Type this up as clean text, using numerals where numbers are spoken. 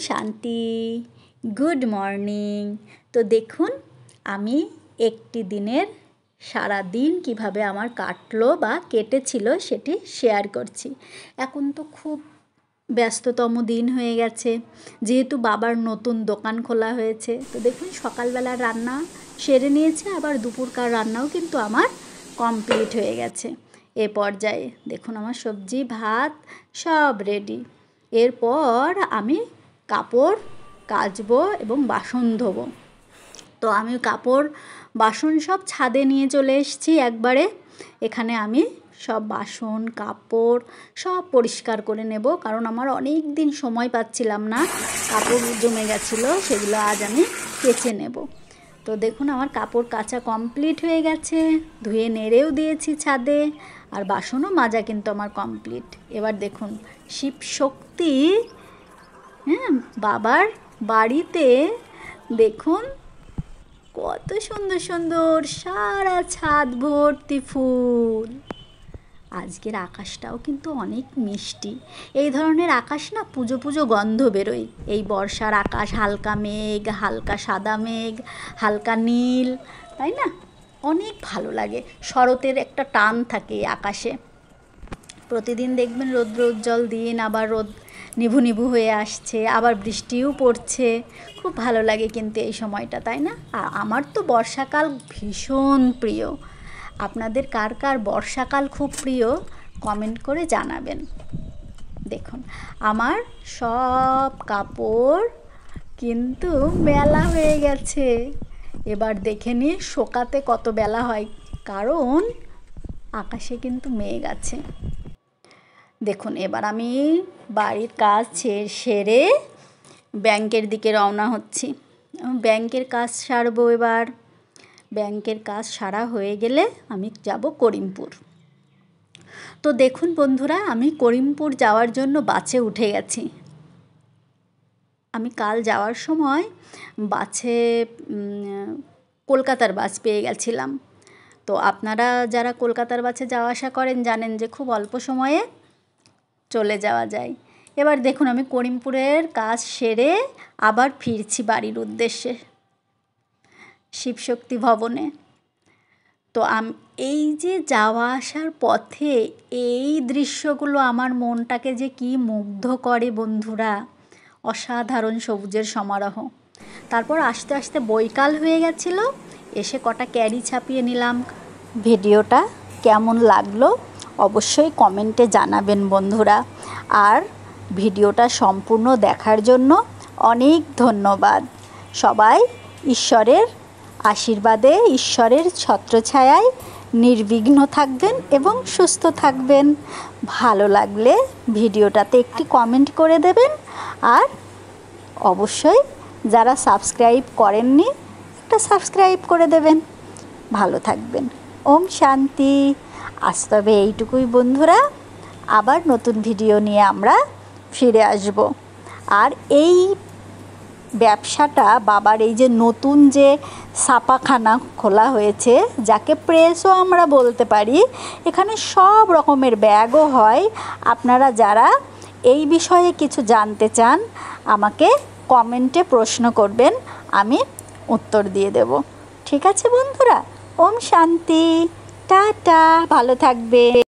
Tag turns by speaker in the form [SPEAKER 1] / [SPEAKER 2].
[SPEAKER 1] শান্তি, good morning. তো দেখুন আমি একটি দিনের সারা দিন কীভাবে আমার কাটলো বা কেটেছিল সেটি শেয়ার করছি। এখন তো খুব ব্যস্ততম দিন হয়ে গেছে, যেহেতু বাবার নতুন দোকান খোলা হয়েছে। তো দেখুন সকালবেলা রান্না সেরে নিয়েছে, আবার দুপুরকার রান্নাও কিন্তু আমার কমপ্লিট হয়ে গেছে। এ পর্যায়ে দেখুন আমার সবজি ভাত সব রেডি। এরপর আমি কাপড় কাচবো এবং বাসন ধোবো। তো আমি কাপড় বাসন সব ছাদে নিয়ে চলে এসেছি একবারে। এখানে আমি সব বাসন কাপড় সব পরিষ্কার করে নেব, কারণ আমার অনেক দিন সময় পাচ্ছিলাম না, কাপড় জমে গেছিলো, সেগুলো আজ আমি কেচে নেব। তো দেখুন আমার কাপড় কাচা কমপ্লিট হয়ে গেছে, ধুয়ে নেড়েও দিয়েছি ছাদে, আর বাসনও মাজা কিন্তু আমার কমপ্লিট। এবার দেখুন শিবশক্তি বাবার বাড়িতে দেখুন কত সুন্দর সুন্দর সারা ছাদ ভর্তি ফুল। আজকের আকাশটাও কিন্তু অনেক মিষ্টি। এই ধরনের আকাশ না পুজো পুজো গন্ধ বেরোয়। এই বর্ষার আকাশ, হালকা মেঘ, হালকা সাদা মেঘ, হালকা নীল, তাই না? অনেক ভালো লাগে। শরতের একটা টান থাকে আকাশে। প্রতিদিন দেখবেন রৌদ্র উজ্জ্বল দিন, আবার রোদ নিভু নিভু হয়ে আসছে, আবার বৃষ্টিও পড়ছে। খুব ভালো লাগে কিন্তু এই সময়টা, তাই না? আর আমার তো বর্ষাকাল ভীষণ প্রিয়। আপনাদের কার কার বর্ষাকাল খুব প্রিয় কমেন্ট করে জানাবেন। দেখুন আমার সব কাপড় কিন্তু মেলা হয়ে গেছে। এবার দেখে নিয়ে শোকাতে কত বেলা হয়, কারণ আকাশে কিন্তু মেঘ আছে। দেখুন এবার আমি বাড়ির কাজ সেরে ব্যাংকের দিকে রওনা হচ্ছি। ব্যাংকের কাজ সারবো এবার। ব্যাংকের কাজ সারা হয়ে গেলে আমি যাব করিমপুর। তো দেখুন বন্ধুরা, আমি করিমপুর যাওয়ার জন্য বাসে উঠে গেছি। আমি কাল যাওয়ার সময় বাসে কলকাতার বাস পেয়ে গেছিলাম। তো আপনারা যারা কলকাতার বাসে যাওয়া আসা করেন জানেন যে খুব অল্প সময়ে চলে যাওয়া যায়। এবার দেখুন আমি করিমপুরের কাজ সেরে আবার ফিরছি বাড়ির উদ্দেশ্যে, শিবশক্তি ভবনে। তো এই যে যাওয়া আসার পথে এই দৃশ্যগুলো আমার মনটাকে যে কি মুগ্ধ করে বন্ধুরা, অসাধারণ সবুজের সমারোহ। তারপর আস্তে আস্তে বৈকাল হয়ে গেছিলো, এসে কটা ক্যারি ছাপিয়ে নিলাম। ভিডিওটা কেমন লাগলো অবশ্যই কমেন্টে জানাবেন বন্ধুরা। আর ভিডিওটা সম্পূর্ণ দেখার জন্য অনেক ধন্যবাদ। সবাই ঈশ্বরের আশীর্বাদে, ঈশ্বরের ছত্রছায়ায় নির্বিঘ্ন থাকবেন এবং সুস্থ থাকবেন। ভালো লাগলে ভিডিওটাতে একটি কমেন্ট করে দেবেন, আর অবশ্যই যারা সাবস্ক্রাইব করেননি একটা সাবস্ক্রাইব করে দেবেন। ভালো থাকবেন। ওম শান্তি। আজ তবে এইটুকুই বন্ধুরা, আবার নতুন ভিডিও নিয়ে আমরা ফিরে আসব। আর এই ব্যবসাটা বাবার এই যে নতুন যে ছাপাখানা খোলা হয়েছে, যাকে প্রেসও আমরা বলতে পারি, এখানে সব রকমের ব্যাগও হয়। আপনারা যারা এই বিষয়ে কিছু জানতে চান আমাকে কমেন্টে প্রশ্ন করবেন, আমি উত্তর দিয়ে দেব। ঠিক আছে বন্ধুরা? ওম শান্তি। টাটা, ভালো থাকবে।